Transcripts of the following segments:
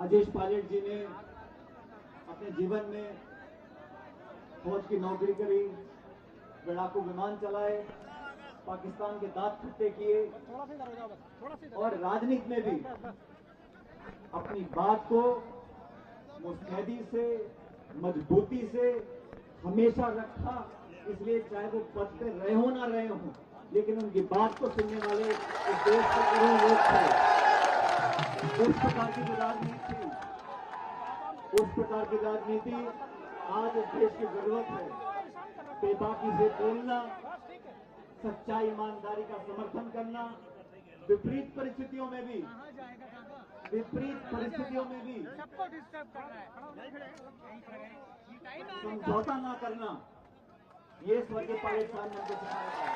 राजेश पायलट जी ने अपने जीवन में फौज की नौकरी करी, लड़ाकू विमान चलाए, पाकिस्तान के दांत खट्टे किए और राजनीति में भी अपनी बात को मुस्तैदी से, मजबूती से हमेशा रखा। इसलिए चाहे वो पद पे रहे हो ना रहे हो, लेकिन उनकी बात को सुनने वाले इस देश के करोड़ों लोग थे। उस प्रकार की जो राजनीति थी, उस प्रकार की राजनीति आज इस देश की जरूरत है। बेबाकी से बोलना, सच्चाई ईमानदारी का समर्थन करना, विपरीत परिस्थितियों में भी सबको डिस्टर्ब कर रहा है, समझौता ना करना, ये स्वर्गीय पायलट साहब ने हमको सिखाया था।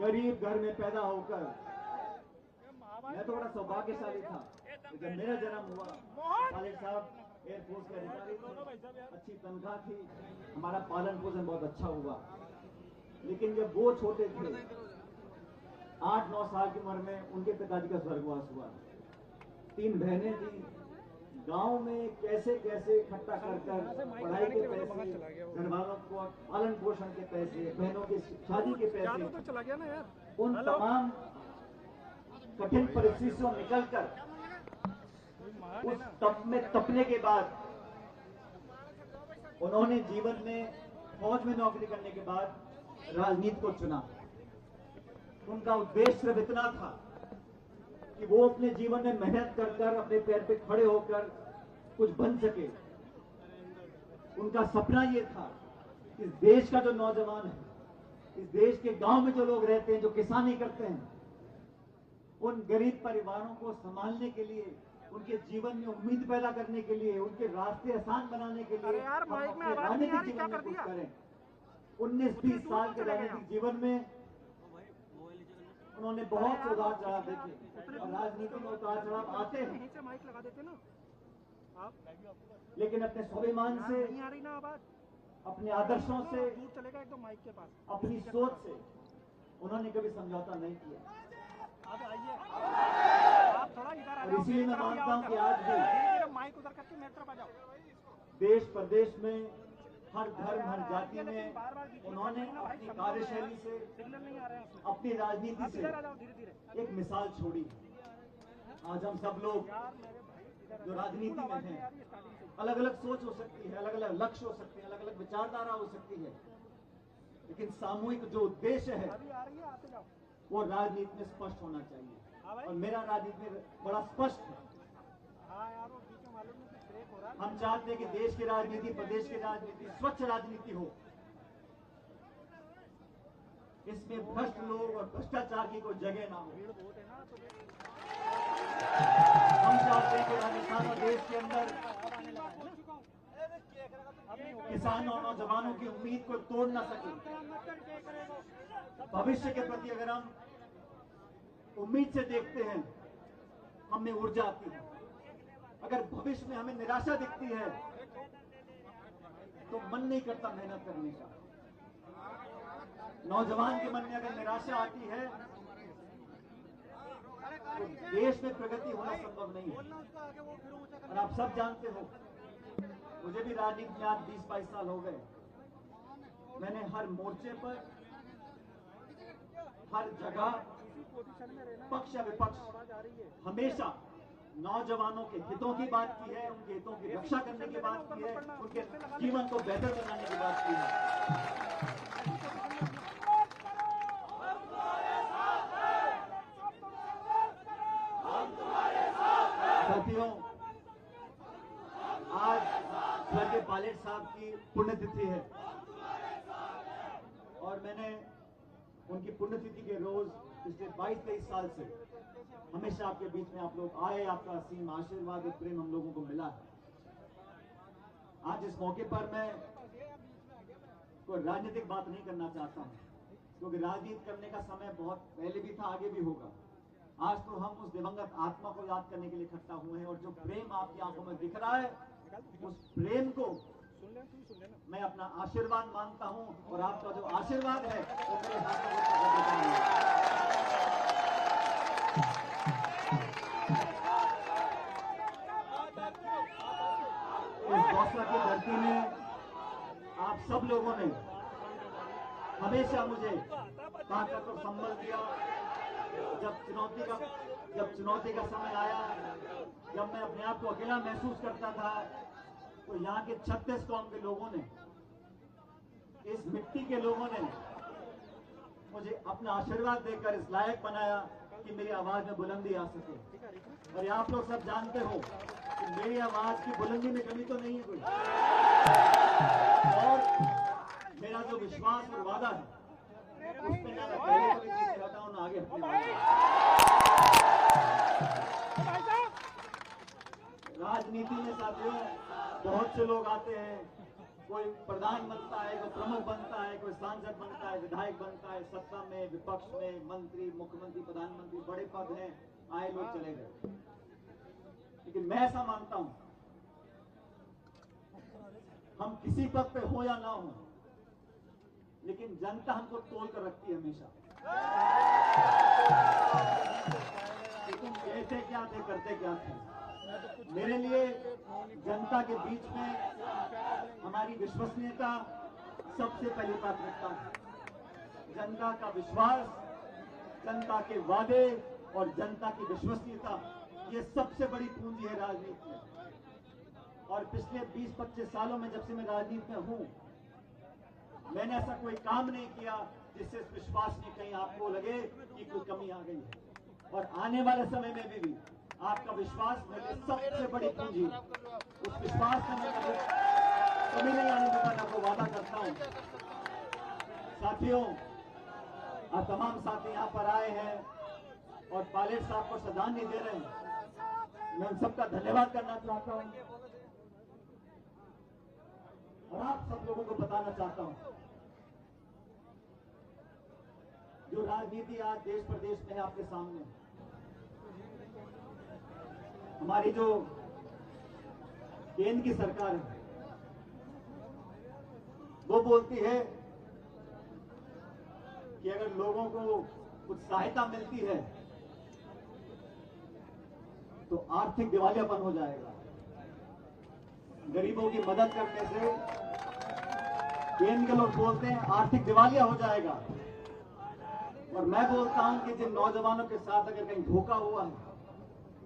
गरीब घर में पैदा होकर मैं तो बड़ा सौभाग्यशाली था। जब मेरा जन्म हुआ, पायलट साहब एयरफोर्स के अधिकारी थे, अच्छी तनख्वाह थी, हमारा पालन पोषण बहुत अच्छा हुआ। लेकिन जब वो छोटे थे, 8-9 साल की उम्र में उनके पिताजी का स्वर्गवास हुआ। 3 बहनें थी। गांव में कैसे कैसे इकट्ठा कर पढ़ाई के पैसे, घर वालों को पालन पोषण के पैसे, बहनों की शादी के पैसे, चला गया ना यार। उन तमाम कठिन परिस्थितियों से निकलकर उस तप में तपने के बाद उन्होंने जीवन में फौज में नौकरी करने के बाद राजनीति को चुना। उनका उद्देश्य सिर्फ इतना था कि वो अपने जीवन में मेहनत कर अपने पैर पे खड़े होकर कुछ बन सके। उनका सपना ये था कि इस देश का जो नौजवान है, इस देश के गांव में जो लोग रहते हैं, जो किसानी करते हैं, उन गरीब परिवारों को संभालने के लिए, उनके जीवन में उम्मीद पैदा करने के लिए, उनके रास्ते आसान बनाने के लिए हम अपने राजनीतिक जीवन में कुछ करें। 19-20 साल के राजनीतिक जीवन में उन्होंने बहुत से उतार चढ़ाव देखे और राजनीति में उतार चढ़ाव आते हैं, माइक लगा देते ना आप, लेकिन अपने स्वाभिमान से, नहीं आ रही ना आवाज, अपने आदर्शों से, दूर चलेगा एकदम माइक के पास, अपनी सोच से उन्होंने कभी समझौता नहीं किया। अब आइए आप थोड़ा इधर आ और जाओ। इसीलिए मैं मानता हूं कि आज भी माइक उधर करके मेरी तरफ आ जाओ। देश प्रदेश में हर धर्म, हर जाति में उन्होंने अपनी कार्यशैली से, सिग्नल नहीं आ रहे हैं, अपनी राजनीति से धीरे-धीरे एक मिसाल छोड़ी। आज हम सब लोग जो राजनीति में हैं, अलग अलग सोच हो सकती है, अलग अलग लक्ष्य हो सकते हैं, अलग अलग विचारधारा हो सकती है, लेकिन सामूहिक जो उद्देश्य है वो राजनीति में स्पष्ट होना चाहिए। और मेरा राजनीति में बड़ा स्पष्ट है। हम चाहते हैं कि देश की राजनीति, प्रदेश की राजनीति स्वच्छ राजनीति हो। इसमें भ्रष्ट लोग और भ्रष्टाचार की कोई जगह ना हो। हम चाहते हैं कि राजस्थान और देश के अंदर किसानों और नौजवानों की उम्मीद को तोड़ ना सके। भविष्य के प्रति अगर हम उम्मीद से देखते हैं, हमें ऊर्जा आती है। अगर भविष्य में हमें निराशा दिखती है तो मन नहीं करता मेहनत करने का। नौजवान के मन में अगर निराशा आती है तो देश में प्रगति होना संभव नहीं है। और आप सब जानते हो, मुझे भी राजनीति में आज 20-22 साल हो गए। मैंने हर मोर्चे पर, हर जगह, पक्ष विपक्ष हमेशा नौजवानों के हितों की बात की है, उनके हितों की रक्षा करने की बात की है, उनके जीवन को बेहतर बनाने की बात की है। साथियों, आज स्वर्गीय पायलट साहब की पुण्यतिथि है और मैंने उनकी पुण्यतिथि के रोज पिछले 22-23 साल से हमेशा आपके बीच में आप लोग आए, आपका असीम आशीर्वाद और प्रेम हम लोगों को मिला है। आज इस मौके पर मैं कोई राजनीतिक बात नहीं करना चाहता हूं, क्योंकि राजनीति करने का समय बहुत पहले भी था, आगे भी होगा। आज तो हम उस दिवंगत आत्मा को याद करने के लिए इकट्ठा हुए हैं और जो प्रेम आपकी आंखों में दिख रहा है, उस प्रेम को मैं अपना आशीर्वाद मानता हूं और आपका जो आशीर्वाद है वो मेरे हाथों में हमेशा मुझे ताकत और संबल दिया। जब चुनौती का समय आया, जब मैं अपने आप को अकेला महसूस करता था, तो यहाँ के 36 कौम के लोगों ने, इस मिट्टी के लोगों ने मुझे अपना आशीर्वाद देकर इस लायक बनाया कि मेरी आवाज में बुलंदी आ सके। और आप लोग सब जानते हो कि मेरी आवाज की बुलंदी में कमी तो नहीं है कोई, और मेरा जो विश्वास और वादा है उसमें ना मैं पहले कभी पीछे हटा हूं, ना आगे हटने वाला। राजनीति में साथियों बहुत से लोग आते हैं, कोई प्रधान बनता है, कोई प्रमुख बनता है, कोई सांसद बनता है, विधायक बनता है, सत्ता में, विपक्ष में, मंत्री, मुख्यमंत्री, प्रधानमंत्री, बड़े पद हैं, आए लोग चले गए। लेकिन मैं ऐसा मानता हूं, हम किसी पद पे हो या ना हो, लेकिन जनता हमको तोल कर रखती है हमेशा। तुम कहते क्या थे, करते क्या थे। मेरे लिए जनता के बीच में हमारी विश्वसनीयता सबसे पहली प्राथमिकता है। जनता का विश्वास, जनता के वादे और जनता की विश्वसनीयता, ये सबसे बड़ी पूंजी है राजनीति में। और पिछले 20-25 सालों में जब से मैं राजनीति में हूं, मैंने ऐसा कोई काम नहीं किया जिससे इस विश्वास में कहीं आपको लगे कि कोई कमी आ गई है। और आने वाले समय में भी आपका विश्वास मेरे सबसे बड़ी पूंजी। उस विश्वास में मैं कभी नहीं आने देता, मैं आपको वादा करता हूं। साथियों, आप तमाम साथी यहाँ पर आए हैं और पायलट साहब को श्रद्धांजलि दे रहे हैं, मैं उन सबका धन्यवाद करना चाहता हूं और आप सब लोगों को बताना चाहता हूं, जो राजनीति आज देश प्रदेश में है आपके सामने, हमारी जो केंद्र की सरकार है वो बोलती है कि अगर लोगों को कुछ सहायता मिलती है तो आर्थिक दिवालियापन हो जाएगा। गरीबों की मदद करने से केंद्र के लोग बोलते हैं आर्थिक दिवालिया हो जाएगा। और मैं बोलता हूं कि जिन नौजवानों के साथ अगर कहीं धोखा हुआ है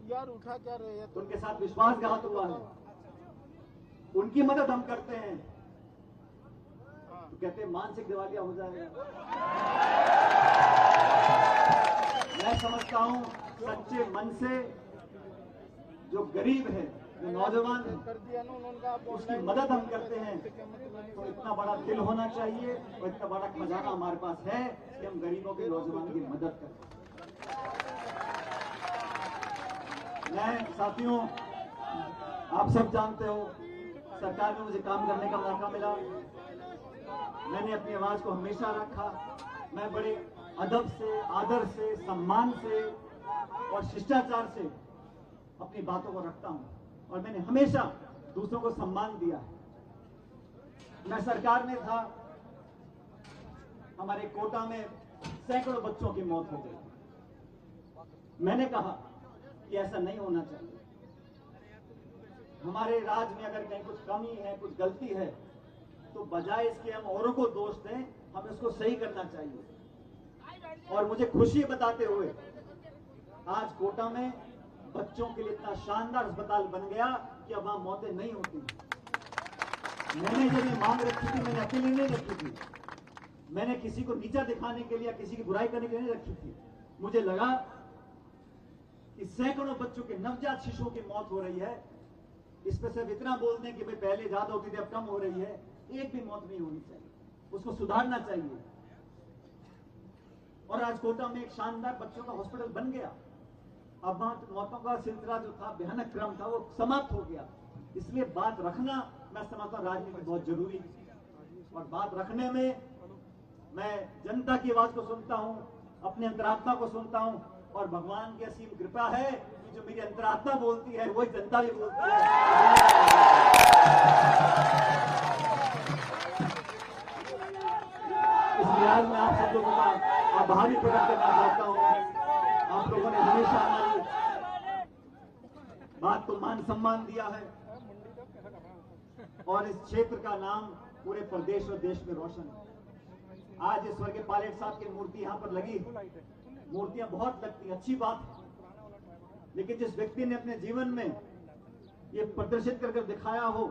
यार, उठा क्या रहे हैं, तो उनके साथ विश्वासघात हुआ है, उनकी मदद हम करते हैं तो कहते हैं मानसिक दिवालिया हो जाएगा। मैं समझता हूं सच्चे मन से जो गरीब है, जो नौजवान है, कर दिया ना उन्होंने, उसकी मदद हम करते हैं तो इतना बड़ा दिल होना चाहिए और इतना बड़ा खजाना हमारे पास है कि हम गरीबों के, नौजवानों की मदद करें। मैं साथियों, आप सब जानते हो, सरकार में मुझे काम करने का मौका मिला। मैंने अपनी आवाज को हमेशा रखा। मैं बड़े अदब से, आदर से, सम्मान से और शिष्टाचार से अपनी बातों को रखता हूं और मैंने हमेशा दूसरों को सम्मान दिया है। मैं सरकार में था, हमारे कोटा में सैकड़ों बच्चों की मौत हो गई। मैंने कहा कि ऐसा नहीं होना चाहिए। हमारे राज्य में अगर कहीं कुछ कमी है, कुछ गलती है, तो बजाय इसके हम औरों को दोष दें, हमें उसको सही करना चाहिए। और मुझे खुशी बताते हुए आज कोटा में बच्चों के लिए इतना शानदार अस्पताल बन गया कि अब वहां मौतें नहीं होती। मैंने जब ये मांग रखी थी, मैंने अकेले नहीं रखी थी, मैंने किसी को नीचा दिखाने के लिए या किसी की बुराई करने के लिए नहीं रखी थी। मुझे लगा कि सैकड़ों बच्चों के, नवजात शिशुओं की मौत हो रही है, इस पर सिर्फ इतना बोल दें कि भाई पहले ज्यादा होती थी अब कम हो रही है, एक भी मौत नहीं होनी चाहिए, उसको सुधारना चाहिए। और आज कोटा में एक शानदार बच्चों का हॉस्पिटल बन गया। अब वहां मौतों का सिलसिला जो था, भयानक क्रम था, वो समाप्त हो गया। इसलिए बात रखना, मैं समझता हूं राजनीति बहुत जरूरी है। और बात रखने में मैं जनता की आवाज को सुनता हूं, अपने अंतरात्मा को सुनता हूं और भगवान की असीम कृपा है कि जो मेरी अंतरात्मा बोलती है वही जनता भी बोलती है। इसलिए आज मैं आप सब लोगों का आभारी प्रकट करना चाहता हूं। आप लोगों ने हमेशा हमारी बात को मान सम्मान दिया है और इस क्षेत्र का नाम पूरे प्रदेश और देश में रोशन है। आज इस स्वर्गीय पायलट साहब की मूर्ति यहाँ पर लगी, मूर्तियां बहुत लगती हैं, अच्छी बात है। लेकिन जिस व्यक्ति ने अपने जीवन में ये प्रदर्शित करके दिखाया हो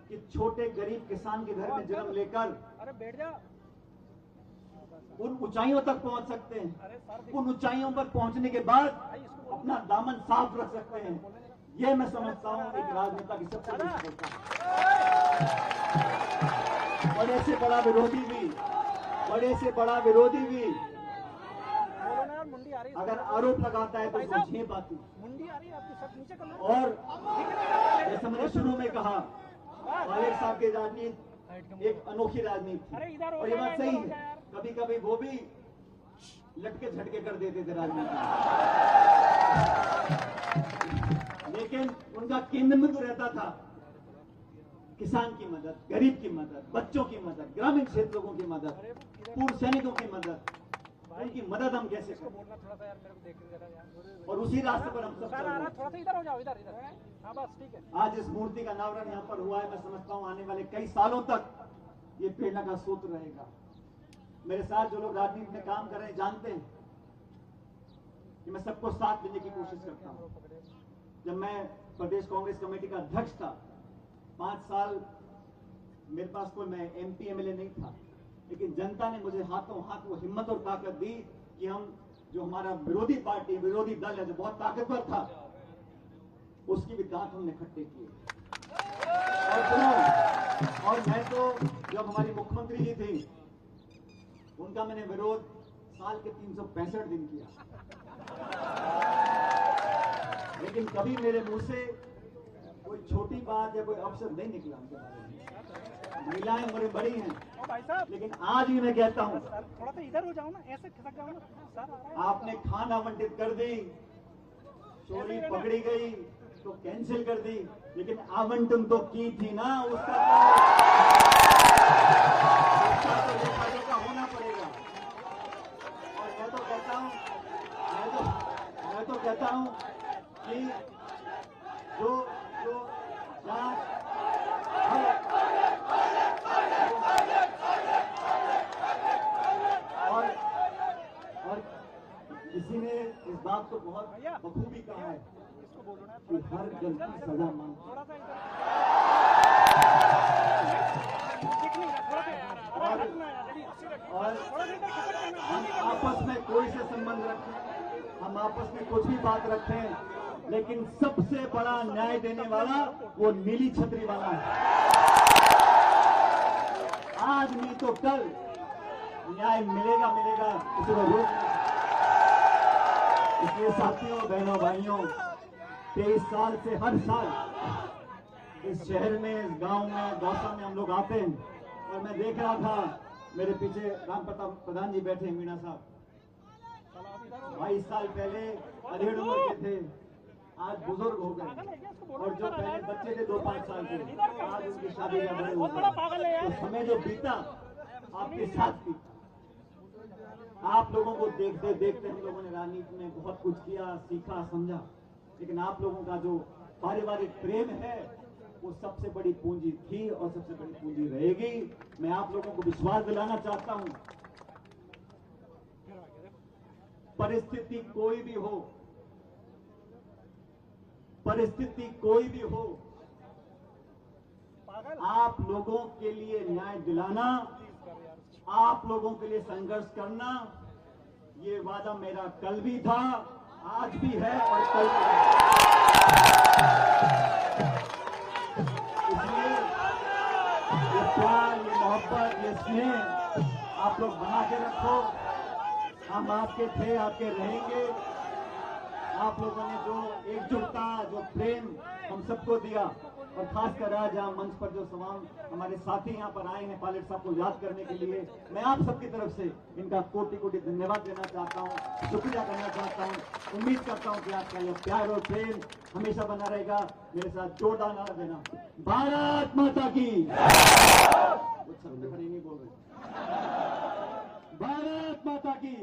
कि छोटे गरीब किसान के घर में जन्म लेकर अरे बैठ जा। उन ऊंचाइयों तक पहुंच सकते हैं, उन ऊंचाइयों पर पहुंचने के बाद अपना दामन साफ रख सकते हैं, यह मैं समझता हूं एक राजनेता की सबसे बड़ी सफलता है। बड़े से बड़ा विरोधी भी, बड़े से बड़ा विरोधी भी बोलो ना यार, मुंडी आ रही है। अगर आरोप लगाता है तो उसको झेप आती है। मुंडी आ रही है आपकी, सब नीचे कर लो। और जैसे मैंने शुरू में कहा, पायलट साहब की राजनीति एक अनोखी राजनीति अरे थी, इधर हो और ये जाए, बात सही इधर हो है। जाए यार। कभी कभी वो भी लटके झटके कर देते थे राजनीति में। लेकिन उनका केंद्र में तो रहता था किसान की मदद, गरीब की मदद, बच्चों की मदद, ग्रामीण क्षेत्रों की मदद, पूर्व सैनिकों की मदद। उनकी मदद हम कैसे करें? बोलना थोड़ा सा यार, मेरे को देख जरा यार। और उसी रास्ते पर हम सब सर चल आ रहे रहा, हैं। थोड़ा सा इधर हो जाओ, इधर इधर। हाँ बस ठीक है। आज इस मूर्ति का अनावरण यहाँ पर हुआ है, मैं समझता हूँ आने वाले कई सालों तक ये प्रेरणा का सूत्र रहेगा। मेरे साथ जो लोग राजनीति में काम कर रहे हैं जानते हैं कि मैं सबको साथ देने की कोशिश करता हूँ। जब मैं प्रदेश कांग्रेस कमेटी का अध्यक्ष था, 5 साल मेरे पास कोई मैं MP MLA नहीं था, लेकिन जनता ने मुझे हाथों हाथ वो हिम्मत और ताकत दी कि हम जो हमारा विरोधी पार्टी, विरोधी दल है जो बहुत ताकतवर था, उसकी भी दांत हमने खट्टे किए। और सुनो, और मैं तो जब हमारी मुख्यमंत्री जी थी, उनका मैंने विरोध साल के 365 दिन किया, लेकिन कभी मेरे मुंह से कोई छोटी बात या कोई अवसर नहीं निकला उनके बारे में। महिलाएं बड़ी बड़ी हैं, ओ भाई साहब, लेकिन आज भी मैं कहता हूं, सर थोड़ा सा इधर हो जाओ ना, ऐसे खिसक जाओ ना। सर आ रहा है। आपने खान आवंटित कर दी, चोरी पकड़ी गई तो कैंसिल कर दी, लेकिन आवंटन तो की थी ना, उसका तो लेखा होना पड़ेगा। और मैं तो कहता हूं कि जो जो जांच और किसी ने इस बात को बहुत बखूबी कहा है इसको बोलो ना, कि हर गलती सजा मांगती थोड़ा सा इधर। दिख नहीं रहा, थोड़ा सा। अरे हटना यार, और थोड़ा सा इधर खिसक जाना। हम आपस में कोई से संबंध रखें, हम आपस में कुछ भी बात रखें, लेकिन सबसे बड़ा न्याय देने वाला वो नीली छतरी वाला है। आज नहीं तो कल न्याय मिलेगा मिलेगा, किसी को रोक नहीं। इसलिए साथियों, बहनों, भाइयों, 23 साल से हर साल इस शहर में, इस गांव में, दौसा में हम लोग आते हैं, और मैं देख रहा था मेरे पीछे राम प्रताप प्रधान जी बैठे हैं, मीणा साहब, 22 साल पहले अधेड़ उम्र के थे, आज बुजुर्ग हो गए, और जो पहले बच्चे थे 2-5 साल के, आज उनकी शादी का बड़े हो गए। तो समय जो बीता आपके साथ बीता, आप लोगों को देखते देखते हम लोगों ने राजनीति में बहुत कुछ किया, सीखा, समझा, लेकिन आप लोगों का जो पारिवारिक प्रेम है वो सबसे बड़ी पूंजी थी और सबसे बड़ी पूंजी रहेगी। मैं आप लोगों को विश्वास दिलाना चाहता हूं, परिस्थिति कोई भी हो, परिस्थिति कोई भी हो, आप लोगों के लिए न्याय दिलाना, आप लोगों के लिए संघर्ष करना, ये वादा मेरा कल भी था, आज भी है और कल भी है। इसलिए ये प्यार, ये मोहब्बत, ये स्नेह आप लोग बना के रखो। हम आपके थे, आपके रहेंगे। आप लोगों ने जो एकजुटता, जो प्रेम हम सबको दिया, और खासकर आज यहाँ मंच पर जो तमाम हमारे साथी यहाँ पर आए हैं पायलट साहब को याद करने के लिए, मैं आप सबकी तरफ से इनका कोटि कोटि धन्यवाद देना चाहता हूँ, शुक्रिया करना चाहता हूँ। उम्मीद करता हूँ कि आपका यह प्यार और प्रेम हमेशा बना रहेगा। मेरे साथ जोरदार नारा देना, भारत माता की। कुछ शब्द खड़े नहीं बोल रहे। भारत माता की।